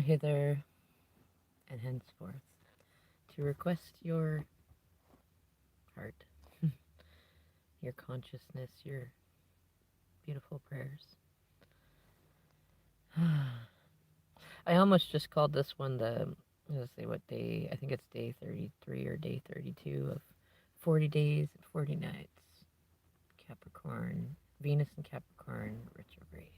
hither and henceforth to request your heart, your consciousness, your beautiful prayers. I almost just called this one let's see what day, I think it's day 33 or day 32 of 40 days and 40 nights. Capricorn, Venus and Capricorn retrograde.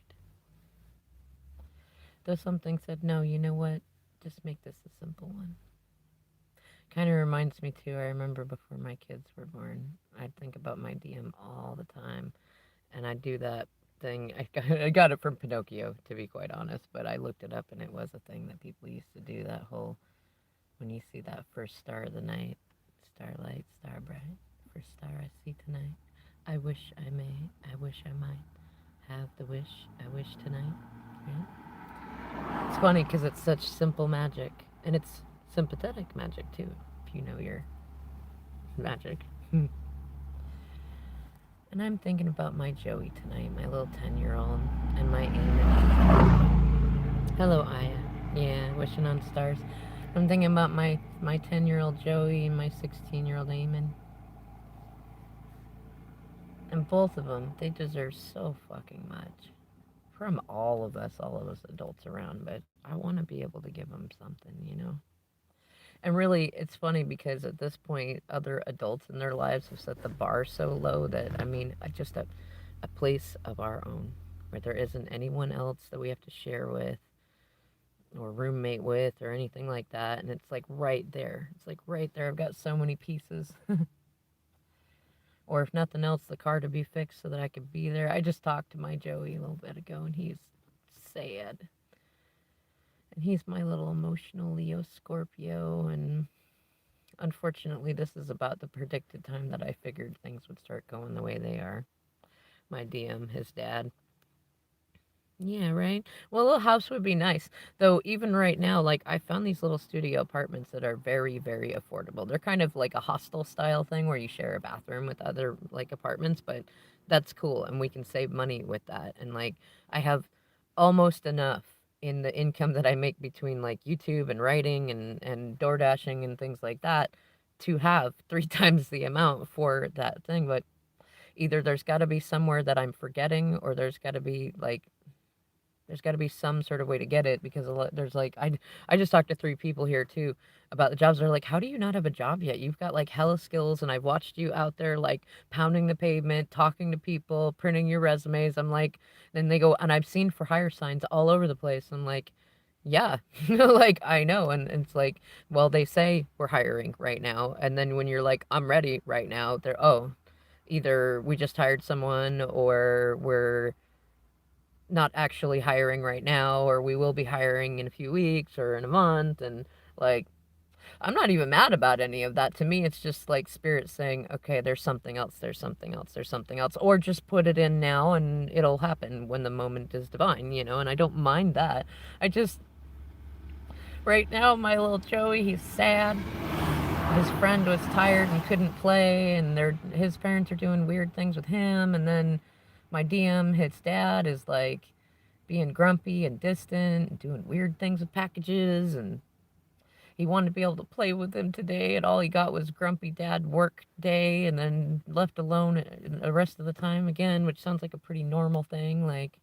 Though something said, no, you know what? Just make this a simple one. Kind of reminds me too, I remember before my kids were born, I'd think about my DM all the time. And I'd do that thing. I got it from Pinocchio, to be quite honest, but I looked it up and it was a thing that people used to do. That whole, when you see that first star of the night, starlight, star bright, first star I see tonight. I wish I may, I wish I might have the wish I wish tonight. Right? It's funny because it's such simple magic, and it's sympathetic magic too, if you know your magic. And I'm thinking about my Joey tonight, my little 10-year-old, and my Eamon. Hello, Aya. Yeah, wishing on stars. I'm thinking about my 10-year-old Joey and my 16-year-old Eamon. And both of them, they deserve so fucking much. From all of us adults around, but I want to be able to give them something, you know? And really, it's funny because at this point, other adults in their lives have set the bar so low that, I mean, just a place of our own where there isn't anyone else that we have to share with or roommate with or anything like that. And it's like right there. It's like right there. I've got so many pieces. Or if nothing else, the car to be fixed so that I could be there. I just talked to my Joey a little bit ago and he's sad. And he's my little emotional Leo Scorpio. And unfortunately, this is about the predicted time that I figured things would start going the way they are. My DM, his dad. Yeah, right. Well, a little house would be nice. Though, even right now, like, I found these little studio apartments that are very, very affordable. They're kind of like a hostel style thing where you share a bathroom with other, like, apartments, but that's cool. And we can save money with that. And, like, I have almost enough in the income that I make between, like, YouTube and writing and door dashing and things like that to have three times the amount for that thing. But either there's got to be somewhere that I'm forgetting or there's got to be some sort of way to get it because there's like I just talked to three people here too about the jobs. They're like, how do you not have a job yet? You've got like hella skills, and I've watched you out there like pounding the pavement, talking to people, printing your resumes. I'm like, then they go, and I've seen for hire signs all over the place. I'm like, yeah, like I know, and it's like, well, they say we're hiring right now, and then when you're like, I'm ready right now, they're either we just hired someone or we're not actually hiring right now or we will be hiring in a few weeks or in a month. And like, I'm not even mad about any of that. To me, it's just like spirit saying, okay, there's something else, there's something else, there's something else, or just put it in now and it'll happen when the moment is divine, you know. And I don't mind that. I just, right now, my little Joey, he's sad. His friend was tired and couldn't play, and his parents are doing weird things with him. And then my DM, his dad, is like being grumpy and distant and doing weird things with packages. And he wanted to be able to play with him today, and all he got was grumpy dad work day, and then left alone the rest of the time again, which sounds like a pretty normal thing. Like,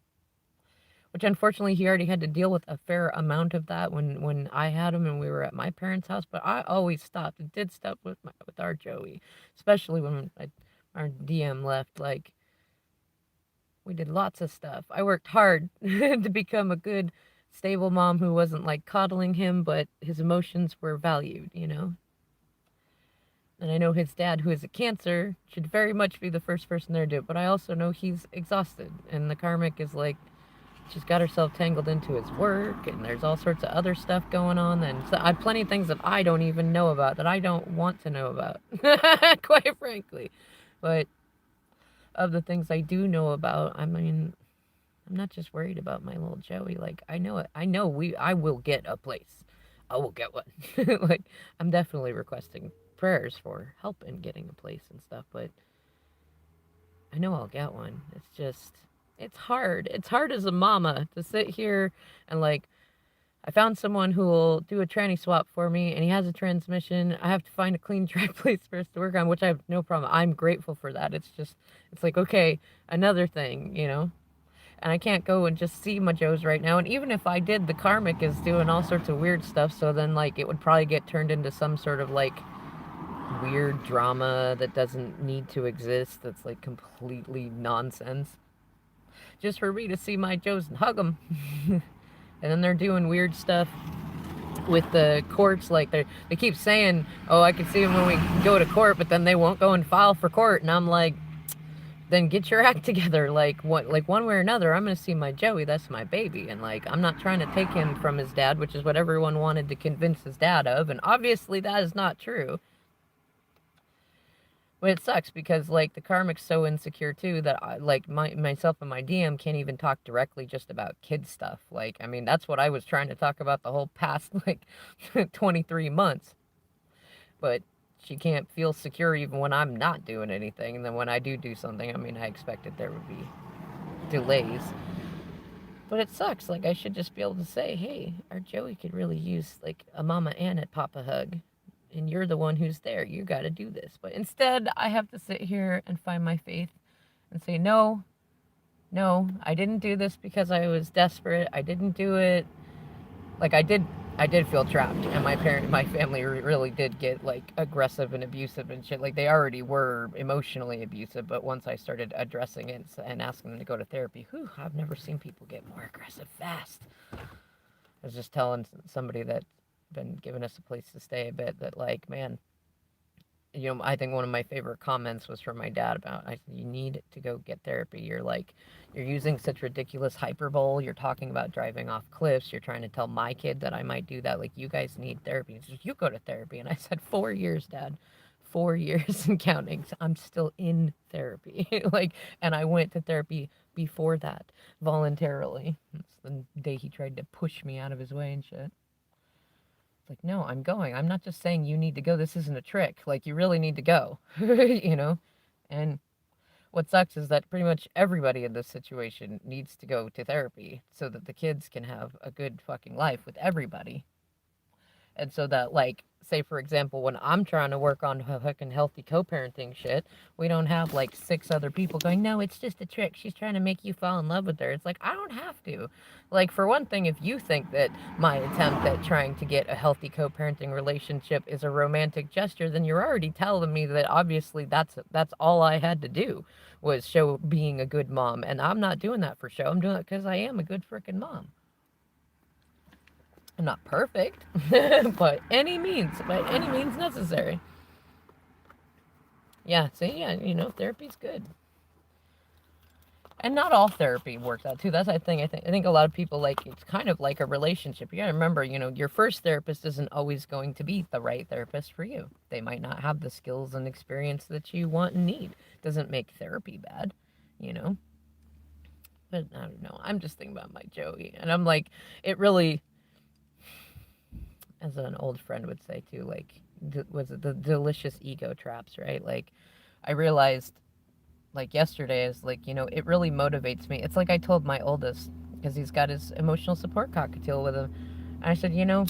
which unfortunately he already had to deal with a fair amount of that when I had him and we were at my parents' house. But I always stopped and did stuff with our Joey, especially when our DM left. Like, we did lots of stuff. I worked hard to become a good, stable mom who wasn't like coddling him, but his emotions were valued, you know? And I know his dad, who is a Cancer, should very much be the first person there to do it, but I also know he's exhausted, and the karmic is like, she's got herself tangled into his work, and there's all sorts of other stuff going on, and so I have plenty of things that I don't even know about, that I don't want to know about, quite frankly. But of the things I do know about, I mean, I'm not just worried about my little Joey. Like, I know it. I will get a place. I will get one. Like, I'm definitely requesting prayers for help in getting a place and stuff, but I know I'll get one. It's hard. It's hard as a mama to sit here and like, I found someone who will do a tranny swap for me, and he has a transmission. I have to find a clean, dry place for us to work on, which I have no problem. I'm grateful for that. It's just, it's like, okay, another thing, you know? And I can't go and just see my Joes right now. And even if I did, the karmic is doing all sorts of weird stuff. So then, like, it would probably get turned into some sort of, like, weird drama that doesn't need to exist. That's, like, completely nonsense. Just for me to see my Joes and hug them. And then they're doing weird stuff with the courts. Like, they keep saying, oh, I can see them when we go to court, but then they won't go and file for court. And I'm like, then get your act together. Like, what, like, one way or another, I'm gonna see my Joey. That's my baby. And, like, I'm not trying to take him from his dad, which is what everyone wanted to convince his dad of, and obviously that is not true. But it sucks because, like, the karmic's so insecure too that like, myself and my DM can't even talk directly just about kid stuff. Like, I mean, that's what I was trying to talk about the whole past, like, 23 months. But she can't feel secure even when I'm not doing anything. And then when I do something, I mean, I expected there would be delays. But it sucks. Like, I should just be able to say, hey, our Joey could really use, like, a mama and a papa hug. And you're the one who's there. You got to do this. But instead, I have to sit here and find my faith and say, no, I didn't do this because I was desperate. I didn't do it. Like, I did feel trapped, and my family really did get, like, aggressive and abusive and shit. Like, they already were emotionally abusive, but once I started addressing it and asking them to go to therapy, whew, I've never seen people get more aggressive fast. I was just telling somebody that been giving us a place to stay a bit that, like, man, you know, I think one of my favorite comments was from my dad about, I said, you need to go get therapy. You're using such ridiculous hyperbole. You're talking about driving off cliffs. You're trying to tell my kid that I might do that. Like, you guys need therapy. He says, you go to therapy. And I said, 4 years, Dad. 4 years and counting. I'm still in therapy. Like, and I went to therapy before that voluntarily. It's the day he tried to push me out of his way and shit. It's like, no, I'm going. I'm not just saying you need to go. This isn't a trick. Like, you really need to go, you know? And what sucks is that pretty much everybody in this situation needs to go to therapy so that the kids can have a good fucking life with everybody. And so that, like, say, for example, when I'm trying to work on fucking healthy co-parenting shit, we don't have, like, 6 other people going, no, it's just a trick. She's trying to make you fall in love with her. It's like, I don't have to. Like, for one thing, if you think that my attempt at trying to get a healthy co-parenting relationship is a romantic gesture, then you're already telling me that obviously that's all I had to do was show being a good mom. And I'm not doing that for show. I'm doing it because I am a good freaking mom. I'm not perfect, but by any means necessary. Yeah, see, yeah, you know, therapy's good. And not all therapy works out too. That's the thing. I think a lot of people, like, it's kind of like a relationship. You gotta remember, you know, your first therapist isn't always going to be the right therapist for you. They might not have the skills and experience that you want and need. Doesn't make therapy bad, you know. But I don't know. I'm just thinking about my Joey, and I'm like, it really, as an old friend would say too, like, was it the delicious ego traps, right? Like, I realized, like, yesterday is, like, you know, it really motivates me. It's like I told my oldest, because he's got his emotional support cockatiel with him. And I said, you know,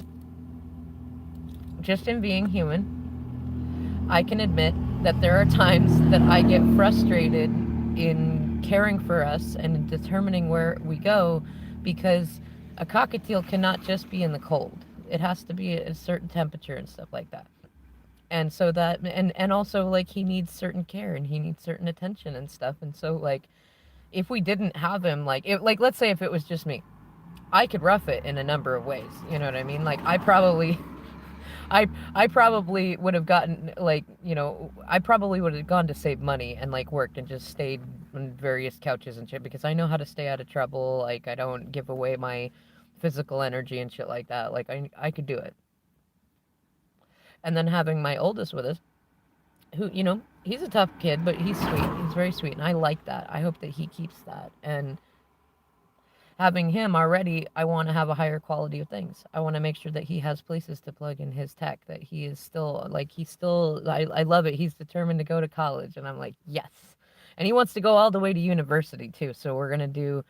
just in being human, I can admit that there are times that I get frustrated in caring for us and in determining where we go, because a cockatiel cannot just be in the cold. It has to be at a certain temperature and stuff like that. And so that, and also, like, he needs certain care and he needs certain attention and stuff. And so, like, if we didn't have him, like, let's say if it was just me, I could rough it in a number of ways. You know what I mean? Like, I probably would have gotten, like, you know, I probably would have gone to save money and, like, worked and just stayed on various couches and shit, because I know how to stay out of trouble. Like, I don't give away my physical energy and shit like that. Like, I could do it. And then having my oldest with us, who, you know, he's a tough kid, but he's sweet. He's very sweet, and I like that. I hope that he keeps that. And having him already, I want to have a higher quality of things. I want to make sure that he has places to plug in his tech, that he is still, like, I love it. He's determined to go to college, and I'm like, yes. And he wants to go all the way to university, too. So we're going to do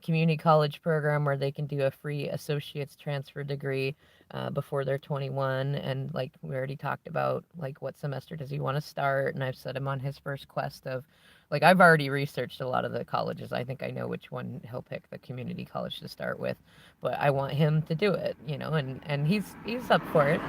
community college program where they can do a free associate's transfer degree before they're 21. And like we already talked about, like what semester does he want to start? And I've set him on his first quest of, like, I've already researched a lot of the colleges. I think I know which one he'll pick, the community college to start with, but I want him to do it, you know, and he's up for it.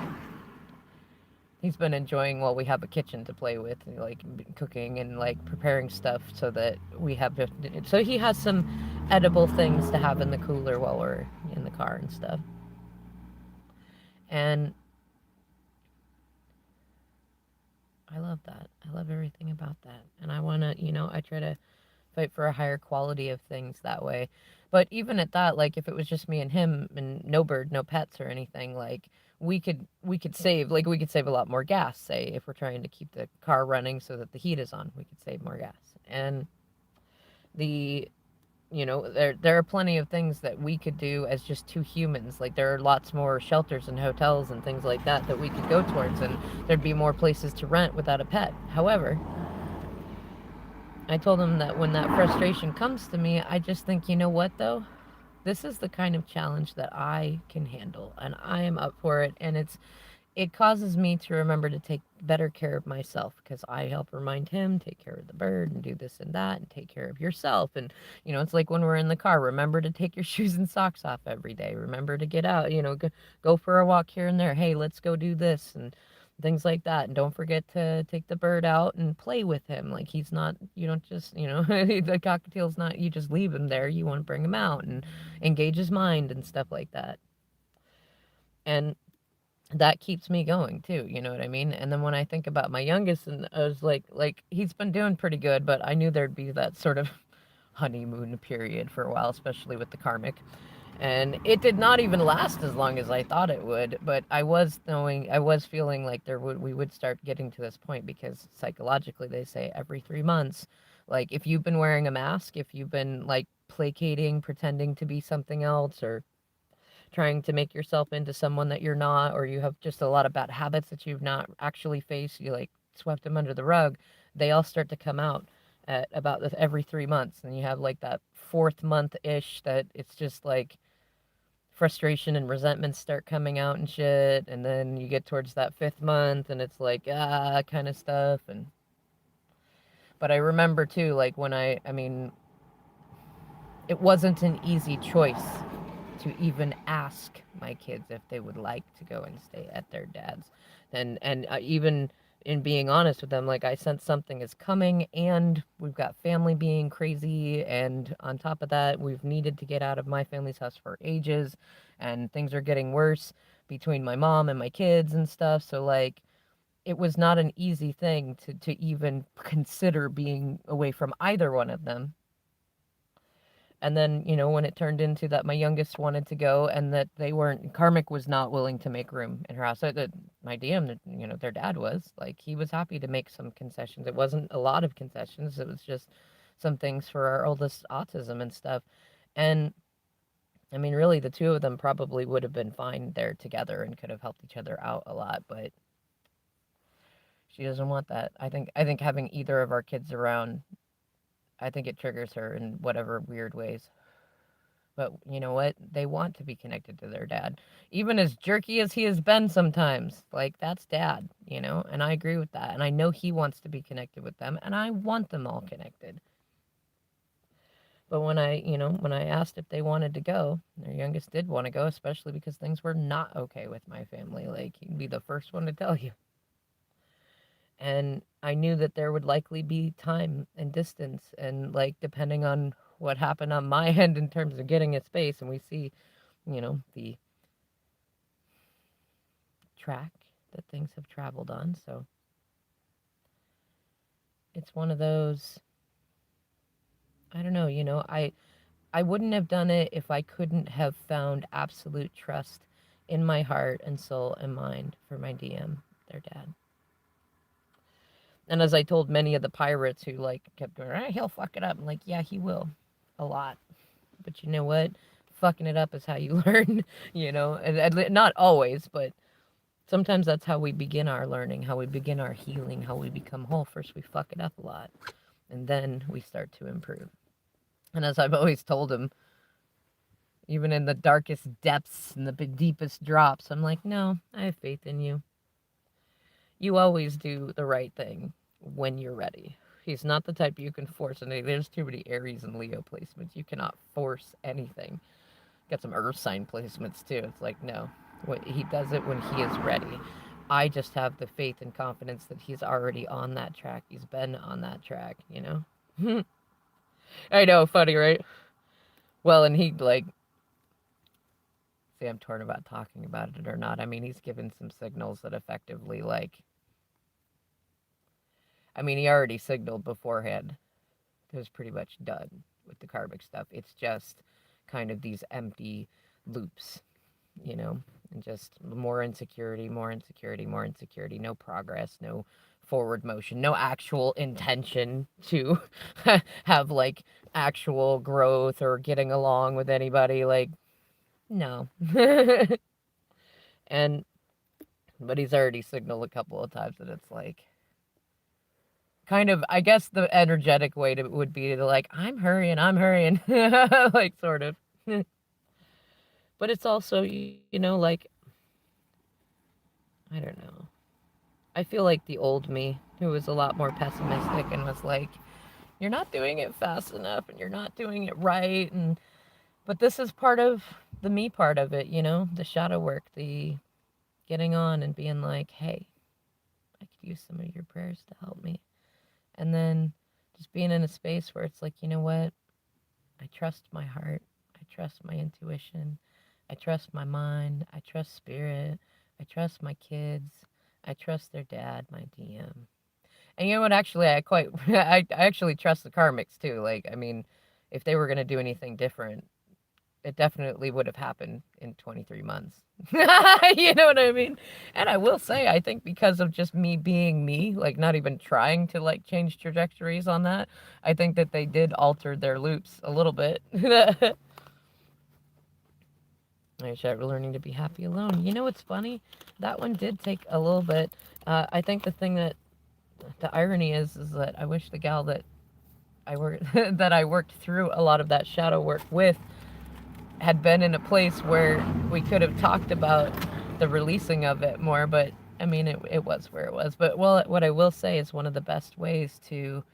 He's been enjoying, well, we have a kitchen to play with, like cooking and like preparing stuff so that we have to, so he has some edible things to have in the cooler while we're in the car and stuff. And I love that. I love everything about that. And I want to, you know, I try to fight for a higher quality of things that way. But even at that, like if it was just me and him and no bird, no pets or anything, like we could save, like we could save a lot more gas, say if we're trying to keep the car running so that the heat is on, we could save more gas. And the you know, there are plenty of things that we could do as just two humans. Like there are lots more shelters and hotels and things like that that we could go towards, and there'd be more places to rent without a pet. However, I told him that when that frustration comes to me, I just think, you know what though? This is the kind of challenge that I can handle and I am up for it, and it causes me to remember to take better care of myself because I help remind him, take care of the bird and do this and that and take care of yourself. And, you know, it's like when we're in the car, remember to take your shoes and socks off every day. Remember to get out, you know, go for a walk here and there. Hey, let's go do this and things like that. And don't forget to take the bird out and play with him. Like he's not, you don't just, you know, the cockatiel's not, you just leave him there. You want to bring him out and engage his mind and stuff like that. And that keeps me going too, you know what I mean? And then when I think about my youngest, and I was like he's been doing pretty good, but I knew there'd be that sort of honeymoon period for a while, especially with the karmic. And it did not even last as long as I thought it would, but I was feeling like we would start getting to this point because psychologically they say every 3 months, like if you've been wearing a mask, if you've been like placating, pretending to be something else, or trying to make yourself into someone that you're not, or you have just a lot of bad habits that you've not actually faced, you like swept them under the rug, they all start to come out at about every 3 months. And you have like that fourth month ish that it's just like frustration and resentment start coming out and shit. And then you get towards that fifth month and it's like, kind of stuff. And, but I remember too, like when I mean, it wasn't an easy choice to even ask my kids if they would like to go and stay at their dad's. And even in being honest with them, like I sense something is coming, and we've got family being crazy, and on top of that, we've needed to get out of my family's house for ages, and things are getting worse between my mom and my kids and stuff. So like it was not an easy thing to even consider being away from either one of them. And then, you know, when it turned into that my youngest wanted to go and that they weren't, Karmic was not willing to make room in her house. So that my DM, you know, their dad was like, he was happy to make some concessions. It wasn't a lot of concessions. It was just some things for our oldest autism and stuff. And I mean, really, the two of them probably would have been fine there together and could have helped each other out a lot, but she doesn't want that. I think having either of our kids around, I think it triggers her in whatever weird ways. But you know what? They want to be connected to their dad. Even as jerky as he has been sometimes. Like, that's dad, you know? And I agree with that. And I know he wants to be connected with them, and I want them all connected. But when I asked if they wanted to go, their youngest did want to go, especially because things were not okay with my family. Like, he'd be the first one to tell you. And I knew that there would likely be time and distance, and like depending on what happened on my end in terms of getting a space, and we see, you know, the track that things have traveled on. So it's one of those, I don't know, you know, I wouldn't have done it if I couldn't have found absolute trust in my heart and soul and mind for my DM, their dad. And as I told many of the pirates who like kept going, he'll fuck it up. I'm like, yeah, he will, a lot. But you know what? Fucking it up is how you learn, you know. And not always, but sometimes that's how we begin our learning, how we begin our healing, how we become whole. First, we fuck it up a lot, and then we start to improve. And as I've always told him, even in the darkest depths and the deepest drops. I'm like, no, I have faith in you. You always do the right thing when you're ready. He's not the type you can force anything. There's too many Aries and Leo placements. You cannot force anything. Got some Earth sign placements too. It's like, no, he does it when he is ready. I just have the faith and confidence that he's already on that track. He's been on that track, you know? I know, funny, right? Well, and he, like, see, I'm torn about talking about it or not. I mean, he's given some signals that effectively, like, I mean, he already signaled beforehand. It was pretty much done with the karmic stuff. It's just kind of these empty loops, you know, and just more insecurity, more insecurity, more insecurity, no progress, no forward motion, no actual intention to have like actual growth or getting along with anybody. Like, no. And, but he's already signaled a couple of times that it's like, kind of, I guess the energetic way to would be to like, I'm hurrying, like sort of. But it's also, you know, like, I don't know. I feel like the old me, who was a lot more pessimistic and was like, you're not doing it fast enough and you're not doing it right. And, but this is part of the me part of it, you know, the shadow work, the getting on and being like, hey, I could use some of your prayers to help me. And then just being in a space where it's like, you know what? I trust my heart. I trust my intuition. I trust my mind. I trust spirit. I trust my kids. I trust their dad, my DM. And you know what? Actually, I actually trust the karmics too. Like, I mean, if they were going to do anything different, it definitely would have happened in 23 months. You know what I mean? And I will say, I think because of just me being me, like not even trying to like change trajectories on that, I think that they did alter their loops a little bit. I started learning to be happy alone. You know what's funny? That one did take a little bit. I think the thing that the irony is that I wish the gal that that I worked through a lot of that shadow work with had been in a place where we could have talked about the releasing of it more, but I mean, it was where it was. But well, what I will say is one of the best ways to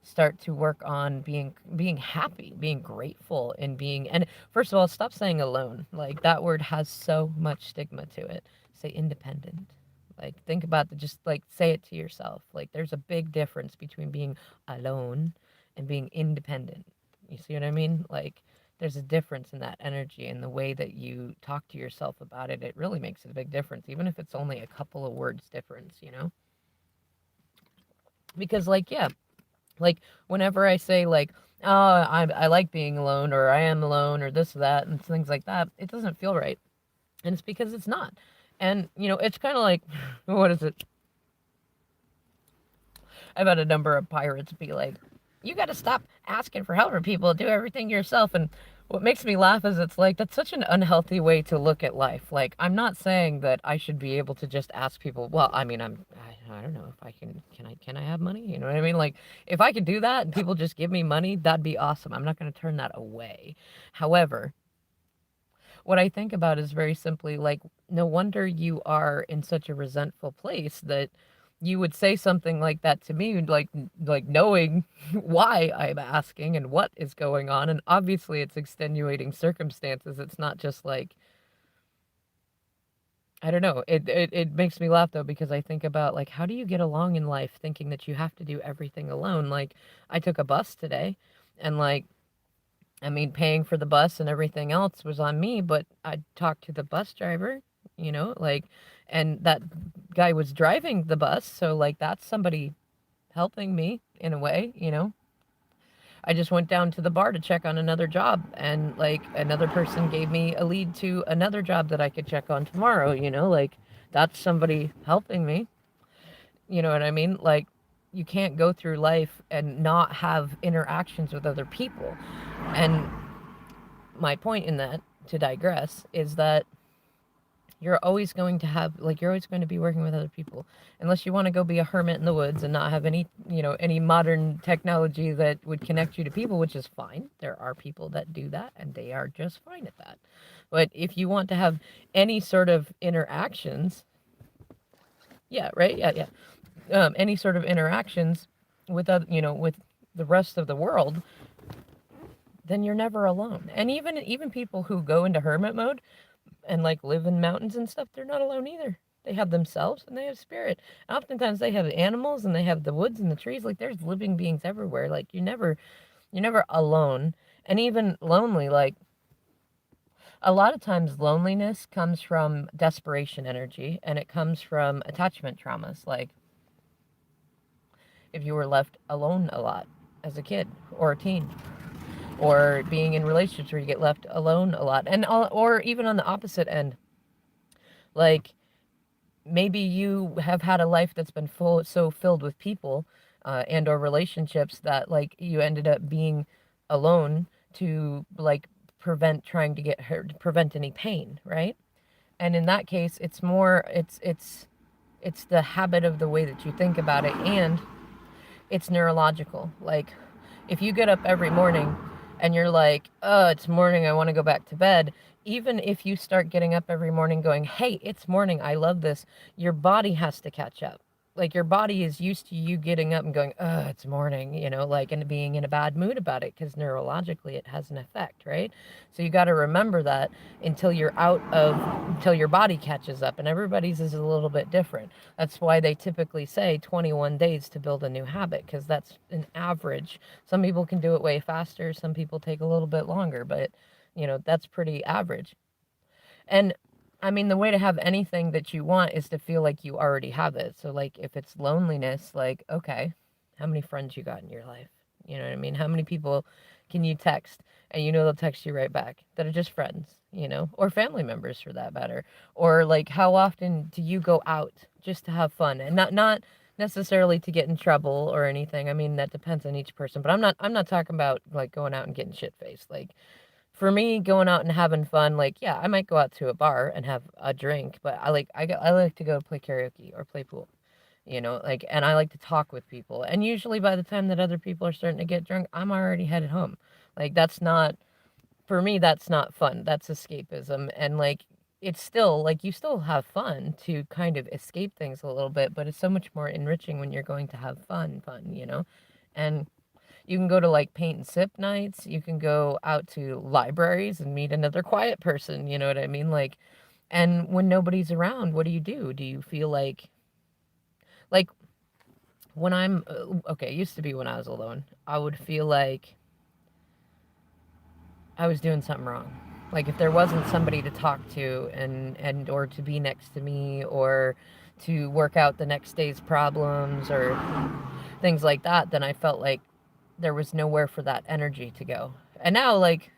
start to work on being happy, being grateful, and being, and first of all, stop saying alone. Like that word has so much stigma to it. Say independent. Like think about the, just like say it to yourself. Like there's a big difference between being alone and being independent. You see what I mean? Like there's a difference in that energy and the way that you talk to yourself about it. It really makes a big difference, even if it's only a couple of words difference, you know? Because like, yeah, like whenever I say like, oh, I like being alone or I am alone or this or that and things like that, it doesn't feel right. And it's because it's not. And, you know, it's kind of like, what is it? I've had a number of pirates be like, you got to stop asking for help from people, do everything yourself. And what makes me laugh is it's like, that's such an unhealthy way to look at life. Like, I'm not saying that I should be able to just ask people, well, I mean, I don't know if I can I have money? You know what I mean? Like, if I could do that and people just give me money, that'd be awesome. I'm not going to turn that away. However, what I think about is very simply like, no wonder you are in such a resentful place that you would say something like that to me, like knowing why I'm asking and what is going on. And obviously it's extenuating circumstances. It's not just like, I don't know. It makes me laugh though, because I think about like, how do you get along in life thinking that you have to do everything alone? Like I took a bus today and like, I mean, paying for the bus and everything else was on me, but I talked to the bus driver, you know, like, and that guy was driving the bus. So, like, that's somebody helping me in a way, you know. I just went down to the bar to check on another job, and, like, another person gave me a lead to another job that I could check on tomorrow, you know, like, that's somebody helping me. You know what I mean? Like, you can't go through life and not have interactions with other people. And my point in that, to digress, is that you're always going to have, like, you're always going to be working with other people, unless you want to go be a hermit in the woods and not have any, any modern technology that would connect you to people, which is fine. There are people that do that and they are just fine at that. But if you want to have any sort of interactions, yeah, right, yeah, any sort of interactions with other, with the rest of the world, then you're never alone. And even people who go into hermit mode and like live in mountains and stuff, they're not alone either. They have themselves and they have spirit. And oftentimes they have animals and they have the woods and the trees. Like there's living beings everywhere. Like you're never alone. And even lonely, like a lot of times loneliness comes from desperation energy and it comes from attachment traumas. Like if you were left alone a lot as a kid or a teen, or being in relationships where you get left alone a lot, and or even on the opposite end, like maybe you have had a life that's been so filled with people, and or relationships that like you ended up being alone to like prevent trying to get hurt, prevent any pain, right? And in that case, it's more, it's the habit of the way that you think about it, and it's neurological. Like if you get up every morning and you're like, oh, it's morning, I want to go back to bed, even if you start getting up every morning going, hey, it's morning, I love this, your body has to catch up. Like your body is used to you getting up and going, oh, it's morning, like, and being in a bad mood about it because neurologically it has an effect, right? So you got to remember that until your body catches up, and everybody's is a little bit different. That's why they typically say 21 days to build a new habit, because that's an average. Some people can do it way faster, some people take a little bit longer, but that's pretty average. And I mean, the way to have anything that you want is to feel like you already have it. So, like, if it's loneliness, like, okay, how many friends you got in your life? You know what I mean? How many people can you text and they'll text you right back that are just friends, or family members for that matter? Or like, how often do you go out just to have fun and not necessarily to get in trouble or anything? I mean, that depends on each person, but I'm not talking about like going out and getting shit faced. Like, for me, going out and having fun, like, yeah, I might go out to a bar and have a drink, but I like to go play karaoke or play pool, like, and I like to talk with people. And usually by the time that other people are starting to get drunk, I'm already headed home. Like, that's not, for me, that's not fun. That's escapism. And like, it's still like you still have fun to kind of escape things a little bit, but it's so much more enriching when you're going to have fun. And you can go to like paint and sip nights. You can go out to libraries and meet another quiet person. You know what I mean? Like, and when nobody's around, what do you do? Do you feel like when I'm, okay, it used to be when I was alone, I would feel like I was doing something wrong. Like if there wasn't somebody to talk to and or to be next to me or to work out the next day's problems or things like that, then I felt like there was nowhere for that energy to go. And now, like,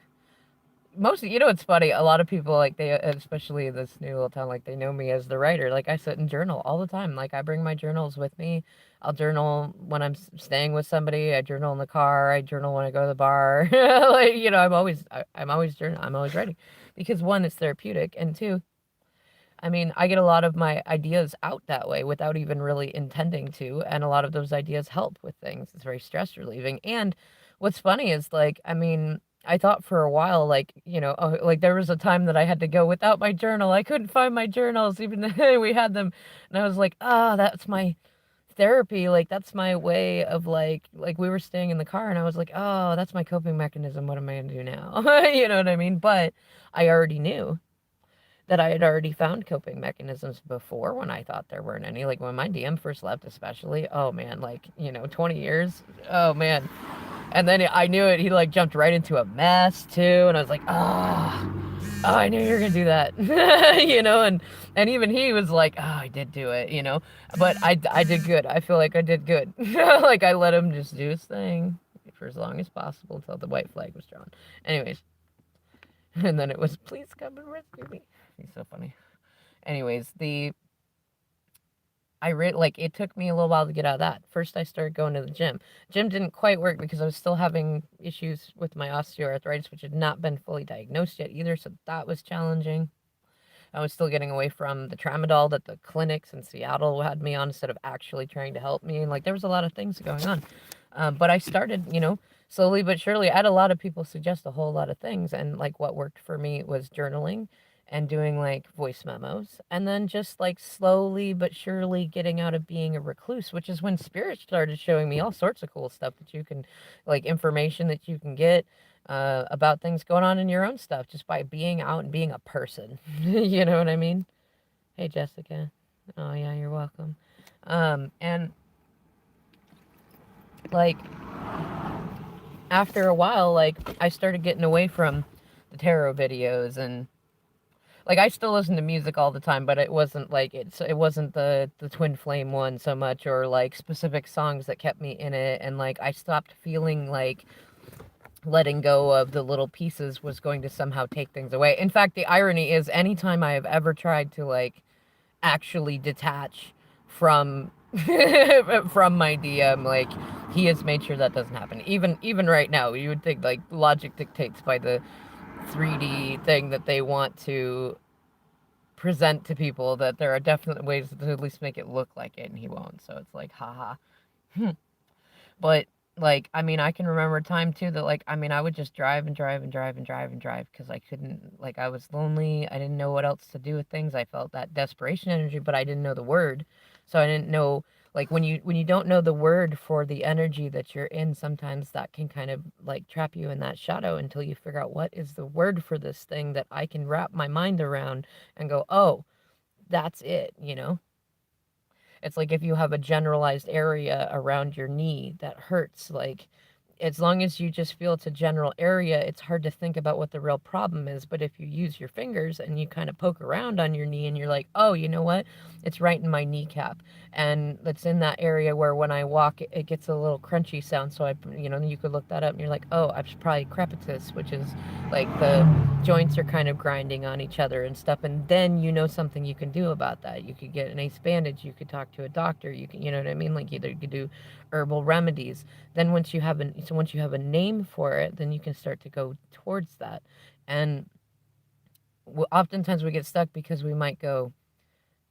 mostly, it's funny. A lot of people, like, they, especially in this new little town, like, they know me as the writer. Like, I sit and journal all the time. Like, I bring my journals with me. I'll journal when I'm staying with somebody. I journal in the car. I journal when I go to the bar. Like, I'm always journaling. I'm always writing. Because one, it's therapeutic. And two, I mean, I get a lot of my ideas out that way without even really intending to, and a lot of those ideas help with things. It's very stress relieving. And what's funny is like, I mean, I thought for a while, like, oh, like there was a time that I had to go without my journal. I couldn't find my journals, even though we had them. And I was like, ah, that's my therapy. Like, that's my way of like we were staying in the car and I was like, oh, that's my coping mechanism. What am I going to do now? You know what I mean? But I already knew that I had already found coping mechanisms before when I thought there weren't any. Like when my DM first left, especially, oh man, like, 20 years, oh man. And then I knew it, he like jumped right into a mess too. And I was like, oh, I knew you were gonna do that, and even he was like, oh, I did do it. But I did good. I feel like I did good. Like I let him just do his thing for as long as possible until the white flag was drawn. Anyways, and then it was, please come and rescue me. He's so funny. Anyways, like it took me a little while to get out of that. First, I started going to the gym. Gym didn't quite work because I was still having issues with my osteoarthritis, which had not been fully diagnosed yet either. So that was challenging. I was still getting away from the tramadol that the clinics in Seattle had me on instead of actually trying to help me. And like there was a lot of things going on. But I started, slowly but surely. I had a lot of people suggest a whole lot of things. And like what worked for me was journaling and doing like voice memos. And then just like slowly but surely getting out of being a recluse, which is when spirit started showing me all sorts of cool stuff that you can, like information that you can get about things going on in your own stuff just by being out and being a person. You know what I mean? Hey, Jessica. Oh, yeah, you're welcome. And like after a while, like I started getting away from the tarot videos and like I still listen to music all the time, but it wasn't like it wasn't the Twin Flame one so much or like specific songs that kept me in it and like I stopped feeling like letting go of the little pieces was going to somehow take things away. In fact, the irony is anytime I have ever tried to like actually detach from from my DM, like he has made sure that doesn't happen. Even right now, you would think like logic dictates by the 3D thing that they want to present to people that there are definite ways to at least make it look like it, and he won't. So it's like, haha. But like, I mean, I can remember a time too that like, I mean, I would just drive and drive and drive and drive and drive because I couldn't, like, I was lonely. I didn't know what else to do with things. I felt that desperation energy, but I didn't know the word. So I didn't know, like, when you don't know the word for the energy that you're in, sometimes that can kind of like trap you in that shadow until you figure out what is the word for this thing that I can wrap my mind around and go, oh, that's it, you know? It's like if you have a generalized area around your knee that hurts, like as long as you just feel it's a general area, it's hard to think about what the real problem is. But if you use your fingers and you kind of poke around on your knee and you're like, oh, you know what? It's right in my kneecap. And it's in that area where when I walk, it gets a little crunchy sound. So you could look that up and you're like, oh, I was probably crepitus, which is like the joints are kind of grinding on each other and stuff. And then you know something you can do about that. You could get an ace bandage. You could talk to a doctor. You can, you know what I mean? Like either you could do herbal remedies. Then once you have a name for it, then you can start to go towards that. And oftentimes we get stuck because we might go,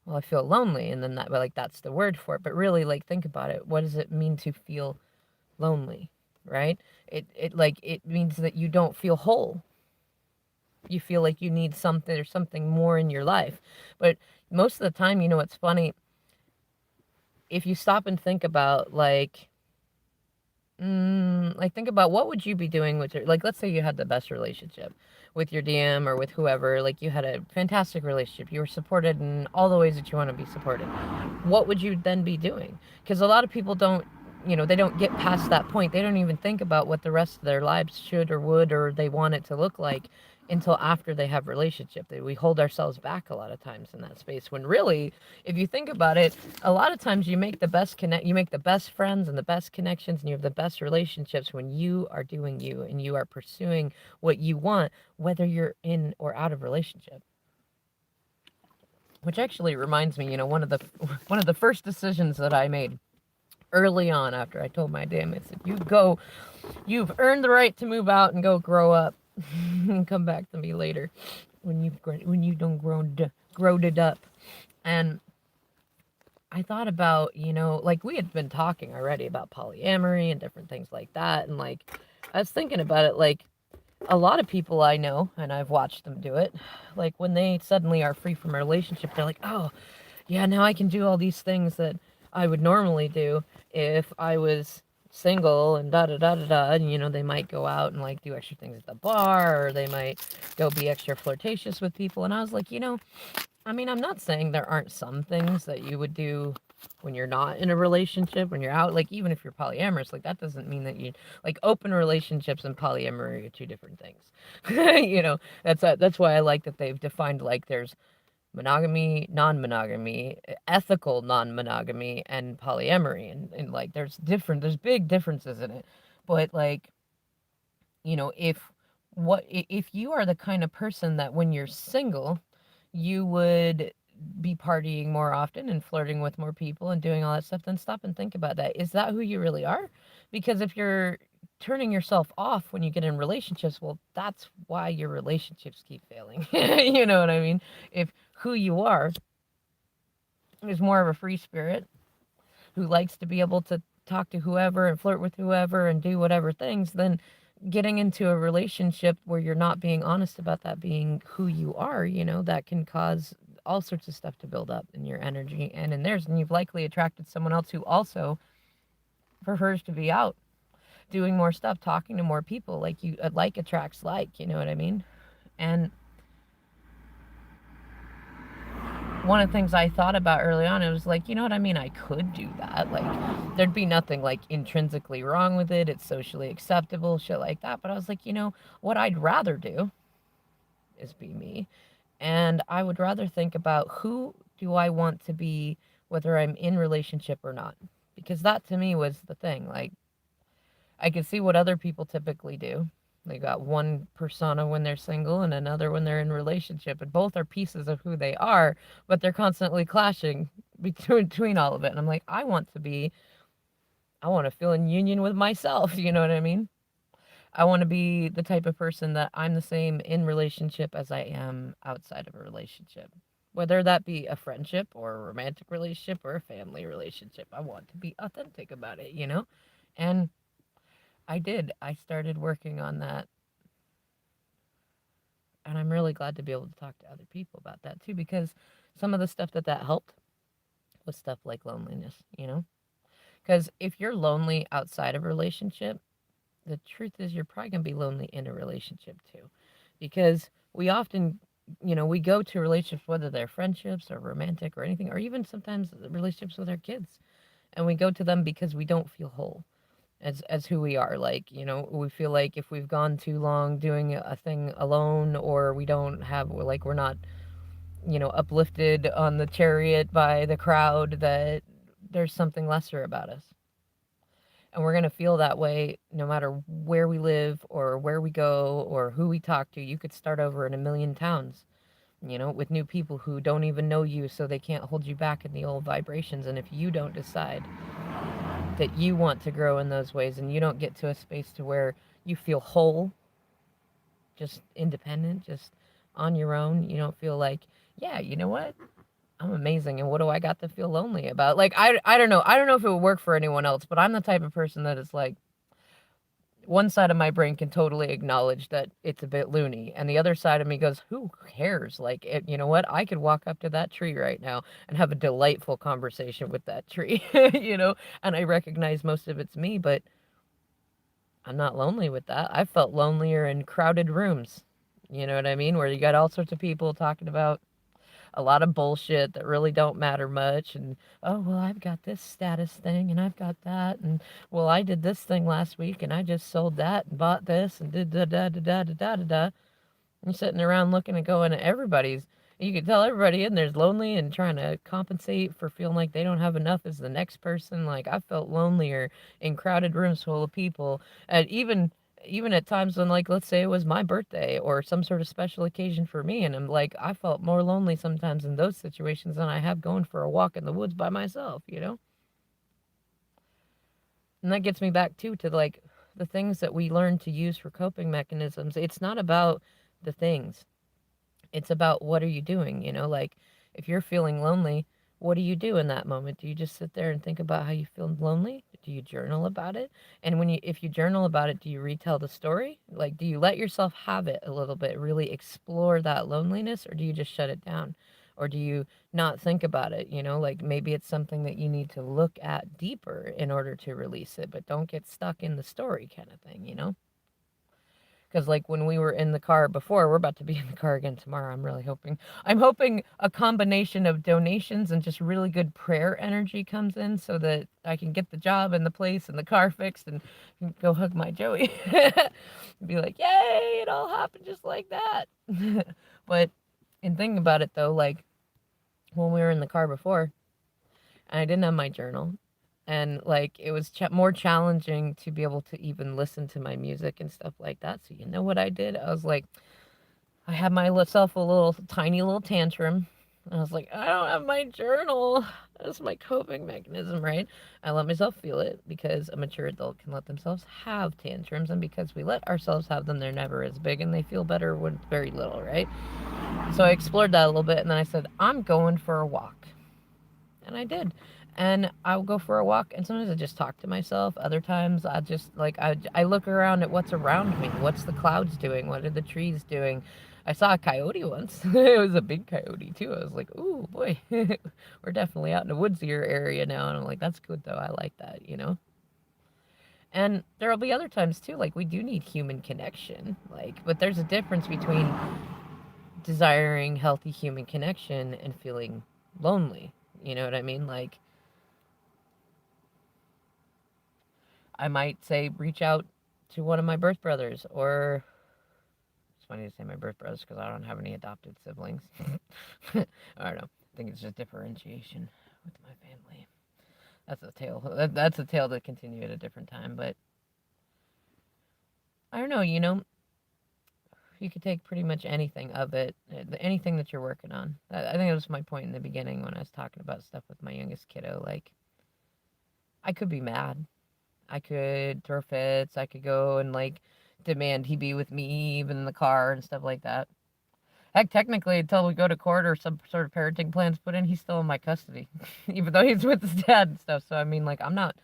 well, I feel lonely, and then that's the word for it. But really, like, think about it. What does it mean to feel lonely, right? It means that you don't feel whole. You feel like you need something or something more in your life. But most of the time, it's funny if you stop and think about like think about what would you be doing with like let's say you had the best relationship with your DM or with whoever, like you had a fantastic relationship, you were supported in all the ways that you want to be supported. What would you then be doing? Because a lot of people don't, they don't get past that point. They don't even think about what the rest of their lives should or would or they want it to look like until after they have relationship. We hold ourselves back a lot of times in that space when really, if you think about it, a lot of times you make the best friends and the best connections and you have the best relationships when you are doing you and you are pursuing what you want, whether you're in or out of relationship. Which actually reminds me, one of the first decisions that I made early on after I told my dad, I said, you've earned the right to move out and go grow up and come back to me later when you don't grow it up. And I thought about, like we had been talking already about polyamory and different things like that. And like, I was thinking about it, like a lot of people I know, and I've watched them do it, like when they suddenly are free from a relationship, they're like, oh, yeah, now I can do all these things that I would normally do if I was single and da da da da da. And they might go out and like do extra things at the bar, or they might go be extra flirtatious with people. And I was like, I mean, I'm not saying there aren't some things that you would do when you're not in a relationship, when you're out, like even if you're polyamorous, like that doesn't mean that you like open relationships and polyamory are two different things. That's why I like that they've defined like there's monogamy, non-monogamy, ethical non-monogamy, and polyamory, and like there's big differences in it. But like, if you are the kind of person that when you're single, you would be partying more often and flirting with more people and doing all that stuff, then stop and think about that. Is that who you really are? Because if you're turning yourself off when you get in relationships, well, that's why your relationships keep failing. You know what I mean? If who you are is more of a free spirit who likes to be able to talk to whoever and flirt with whoever and do whatever things, then getting into a relationship where you're not being honest about that being who you are, that can cause all sorts of stuff to build up in your energy and in theirs. And you've likely attracted someone else who also prefers to be out doing more stuff, talking to more people. Like like attracts like, you know what I mean? And one of the things I thought about early on, it was like, you know what I mean? I could do that. Like, there'd be nothing like intrinsically wrong with it. It's socially acceptable, shit like that. But I was like, what I'd rather do is be me. And I would rather think about who do I want to be, whether I'm in relationship or not. Because that to me was the thing. Like, I could see what other people typically do. They got one persona when they're single and another when they're in relationship, and both are pieces of who they are, but they're constantly clashing between all of it. And I'm like, I want to feel in union with myself, you know what I mean? I want to be the type of person that I'm the same in relationship as I am outside of a relationship. Whether that be a friendship or a romantic relationship or a family relationship, I want to be authentic about it. And I did. I started working on that. And I'm really glad to be able to talk to other people about that too, because some of the stuff that helped was stuff like loneliness. Because if you're lonely outside of a relationship, the truth is you're probably going to be lonely in a relationship too. Because we often, we go to relationships, whether they're friendships or romantic or anything, or even sometimes relationships with our kids. And we go to them because we don't feel whole as who we are. Like, we feel like if we've gone too long doing a thing alone, or we don't have, like, we're not, uplifted on the chariot by the crowd, that there's something lesser about us. And we're going to feel that way no matter where we live or where we go or who we talk to. You could start over in a million towns, with new people who don't even know you, so they can't hold you back in the old vibrations. And if you don't decide that you want to grow in those ways and you don't get to a space to where you feel whole, just independent, just on your own, you don't feel like, yeah, you know what? I'm amazing, and what do I got to feel lonely about? Like, I don't know. I don't know if it would work for anyone else, but I'm the type of person that is like, one side of my brain can totally acknowledge that it's a bit loony, and the other side of me goes, who cares? Like, you know what? I could walk up to that tree right now and have a delightful conversation with that tree, and I recognize most of it's me, but I'm not lonely with that. I felt lonelier in crowded rooms. You know what I mean? Where you got all sorts of people talking about a lot of bullshit that really don't matter much. And, oh, well, I've got this status thing and I've got that. And, well, I did this thing last week and I just sold that and bought this and did da da da da da da da da. You're sitting around looking and going, you can tell everybody in there's lonely and trying to compensate for feeling like they don't have enough as the next person. Like, I felt lonelier in crowded rooms full of people. And even at times when, like, let's say it was my birthday or some sort of special occasion for me, and I'm like, I felt more lonely sometimes in those situations than I have going for a walk in the woods by myself. And that gets me back too to, like, the things that we learn to use for coping mechanisms. It's not about the things. It's about what are you doing, like, if you're feeling lonely, what do you do in that moment? Do you just sit there and think about how you feel lonely? Do you journal about it? And if you journal about it, do you retell the story? Like, do you let yourself have it a little bit, really explore that loneliness, or do you just shut it down? Or do you not think about it? Like, maybe it's something that you need to look at deeper in order to release it, but don't get stuck in the story kind of thing. Because, like, when we were in the car before, we're about to be in the car again tomorrow. I'm hoping a combination of donations and just really good prayer energy comes in so that I can get the job and the place and the car fixed and go hug my Joey. Be like, yay, it all happened just like that. But in thinking about it though, like, when we were in the car before and I didn't have my journal, and, like, it was more challenging to be able to even listen to my music and stuff like that. So you know what I did? I was like, I had myself a little tiny little tantrum, And I was like, I don't have my journal. That's my coping mechanism, right? I let myself feel it because a mature adult can let themselves have tantrums, and because we let ourselves have them, they're never as big and they feel better with very little, right? So I explored that a little bit, and then I said, I'm going for a walk. And I did. And I'll go for a walk, and sometimes I just talk to myself. Other times I just like I look around at what's around me. What's the clouds doing? What are the trees doing? I saw a coyote once. It was a big coyote too. I was like, "Ooh boy, we're definitely out in a woodsier area now." And I'm like, "That's good though. I like that, you know." And there'll be other times too. Like we do need human connection. Like, but there's a difference between desiring healthy human connection and feeling lonely. You know what I mean? Like I might say reach out to one of my birth brothers, or it's funny to say my birth brothers because I don't have any adopted siblings. I don't know. I think it's just differentiation with my family. That's a tale. That's a tale to continue at a different time. But I don't know. You know, you could take pretty much anything of it, anything that you're working on. I think that was my point in the beginning when I was talking about stuff with my youngest kiddo. Like, I could be mad. I could throw fits. I could go and like demand he be with me even in the car and stuff like that. Heck, technically, until we go to court or some sort of parenting plan's put in, he's still in my custody, even though he's with his dad and stuff. So I mean, like, I'm not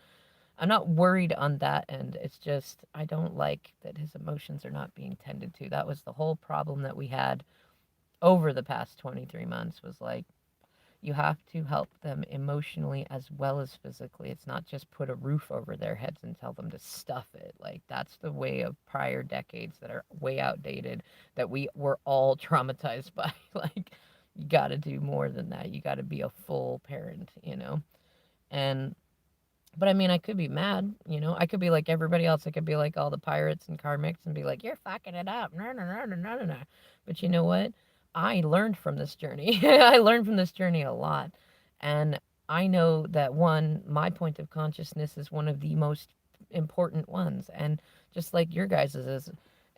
worried on that end. It's just I don't like that his emotions are not being tended to. That was the whole problem that we had over the past 23 months. Was like you have to help them emotionally as well as physically. It's not just put a roof over their heads and tell them to stuff it. Like that's the way of prior decades that are way outdated that we were all traumatized by. Like you got to do more than that. You got to be a full parent, you know. And but I mean, I could be mad, you know. I could be like everybody else. I could be like all the pirates and karmics and be like, "You're fucking it up." No, no, no, no, no, no, no. But you know what? I learned from this journey. I learned from this journey a lot, and I know that one, my point of consciousness is one of the most important ones. And just like your guys' is,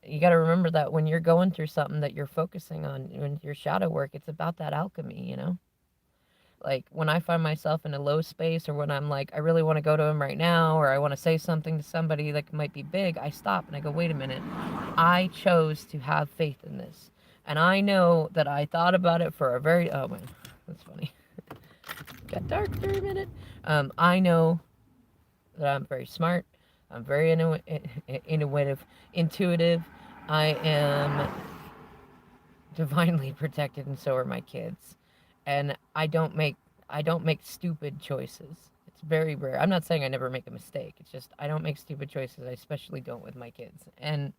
you got to remember that when you're going through something that you're focusing on, when your shadow work, it's about that alchemy, you know. Like when I find myself in a low space or when I'm like, I really want to go to him right now or I want to say something to somebody that might be big, I stop and I go, wait a minute. I chose to have faith in this. And I know that I thought about it for a very, oh man, that's funny. Got dark for a minute. I know that I'm very smart. I'm very intuitive. I am divinely protected, and so are my kids. And I don't make stupid choices. It's very rare. I'm not saying I never make a mistake. It's just I don't make stupid choices. I especially don't with my kids. And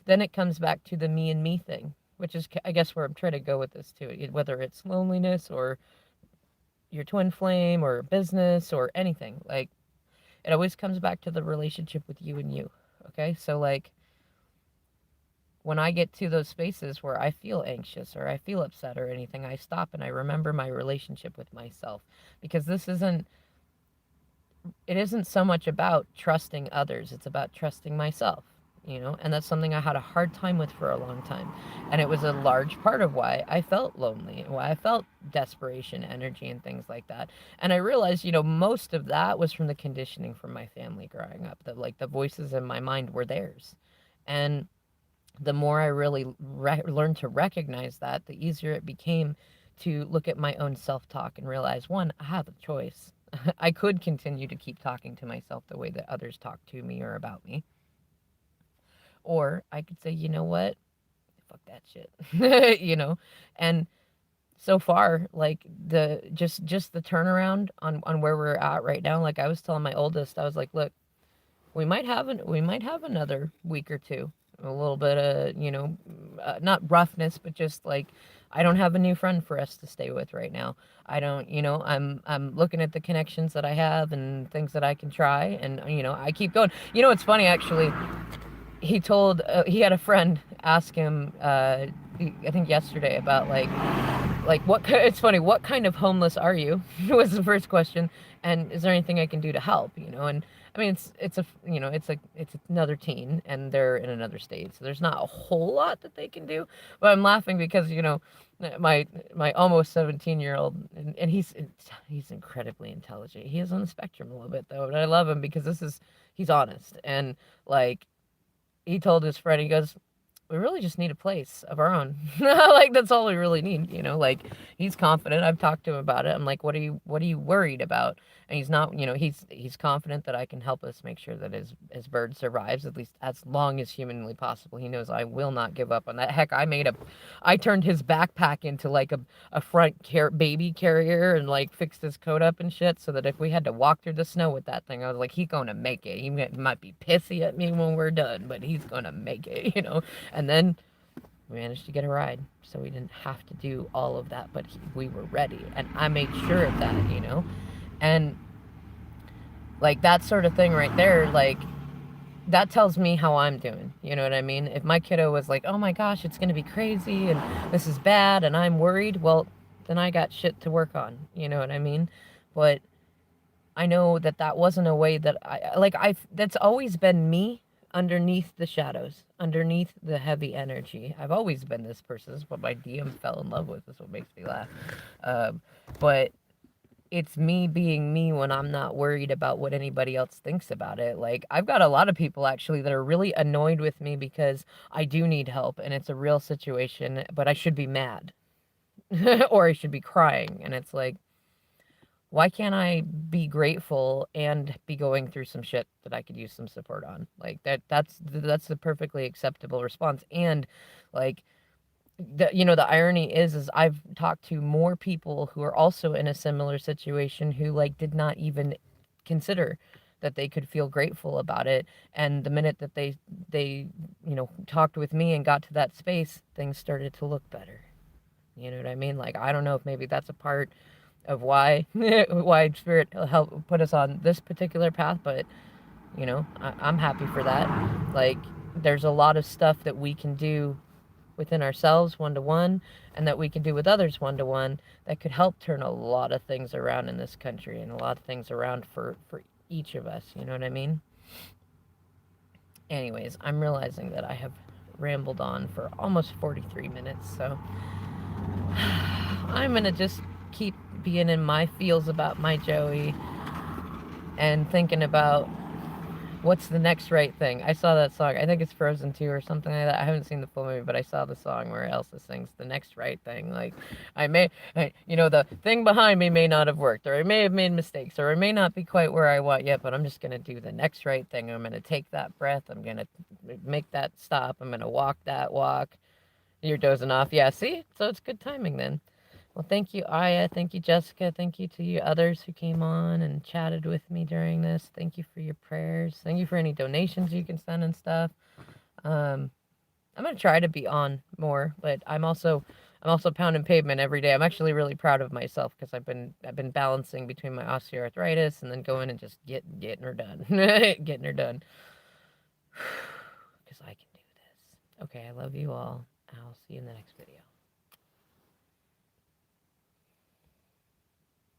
then it comes back to the me and me thing, which is I guess where I'm trying to go with this too. Whether it's loneliness or your twin flame or business or anything, like it always comes back to the relationship with you and you. Okay, so like when I get to those spaces where I feel anxious or I feel upset or anything, I stop and I remember my relationship with myself because it isn't so much about trusting others, it's about trusting myself, you know, and that's something I had a hard time with for a long time. And it was a large part of why I felt lonely and why I felt desperation, energy, and things like that. And I realized, you know, most of that was from the conditioning from my family growing up, that like the voices in my mind were theirs. And the more I really learned to recognize that, the easier it became to look at my own self talk and realize one, I have a choice. I could continue to keep talking to myself the way that others talk to me or about me. Or I could say, you know what? Fuck that shit. You know? And so far, like just the turnaround on where we're at right now, like I was telling my oldest, I was like, look, we might have another week or two, a little bit of you know, not roughness, but just like I don't have a new friend for us to stay with right now. I don't, you know, I'm looking at the connections that I have and things that I can try, and you know, I keep going. You know, it's funny actually. he told he had a friend ask him I think yesterday about like it's funny, what kind of homeless are you was the first question, and is there anything I can do to help, and I mean it's a it's another teen and they're in another state, so there's not a whole lot that they can do, but I'm laughing because my almost 17-year-old, and he's incredibly intelligent. He is on the spectrum a little bit though, but I love him because he's honest, and like he told his friend, he goes, we really just need a place of our own. Like that's all we really need, like he's confident. I've talked to him about it. I'm like, what are you worried about? And he's not, he's confident that I can help us make sure that his bird survives at least as long as humanly possible. He knows I will not give up on that. Heck, I turned his backpack into like a baby carrier and like fixed his coat up and shit so that if we had to walk through the snow with that thing, I was like, he's gonna make it. He might be pissy at me when we're done, but he's gonna make it. And then we managed to get a ride, so we didn't have to do all of that, but we were ready, and I made sure of that. And like that sort of thing right there, like that tells me how I'm doing. You know what I mean? If my kiddo was like, oh my gosh, it's going to be crazy and this is bad and I'm worried, well, then I got shit to work on. You know what I mean? But I know that that wasn't a way that that's always been me underneath the shadows, underneath the heavy energy. I've always been this person. This is what my DM fell in love with. This is what makes me laugh. But it's me being me when I'm not worried about what anybody else thinks about it. Like, I've got a lot of people actually that are really annoyed with me because I do need help and it's a real situation, but I should be mad or I should be crying. And it's like, why can't I be grateful and be going through some shit that I could use some support on? Like that's the perfectly acceptable response. And like the irony is I've talked to more people who are also in a similar situation who like did not even consider that they could feel grateful about it, and the minute that they talked with me and got to that space, things started to look better. You know what I mean? Like, I don't know if maybe that's a part of why why spirit helped put us on this particular path, but I'm happy for that. Like, there's a lot of stuff that we can do within ourselves one-to-one and that we can do with others one-to-one that could help turn a lot of things around in this country and a lot of things around for each of us. You know what I mean? Anyways, I'm realizing that I have rambled on for almost 43 minutes, so I'm gonna just keep being in my feels about my Joey and thinking about what's the next right thing. I saw that song. I think it's Frozen 2 or something like that. I haven't seen the full movie, but I saw the song where Elsa sings the next right thing. Like, the thing behind me may not have worked, or I may have made mistakes, or I may not be quite where I want yet, but I'm just going to do the next right thing. I'm going to take that breath. I'm going to make that stop. I'm going to walk that walk. You're dozing off. Yeah, see? So it's good timing then. Well, thank you, Aya. Thank you, Jessica. Thank you to you others who came on and chatted with me during this. Thank you for your prayers. Thank you for any donations you can send and stuff. I'm gonna try to be on more, but I'm also pounding pavement every day. I'm actually really proud of myself because I've been balancing between my osteoarthritis and then going and just getting her done, getting her done. Because I can do this. Okay, I love you all. I'll see you in the next video.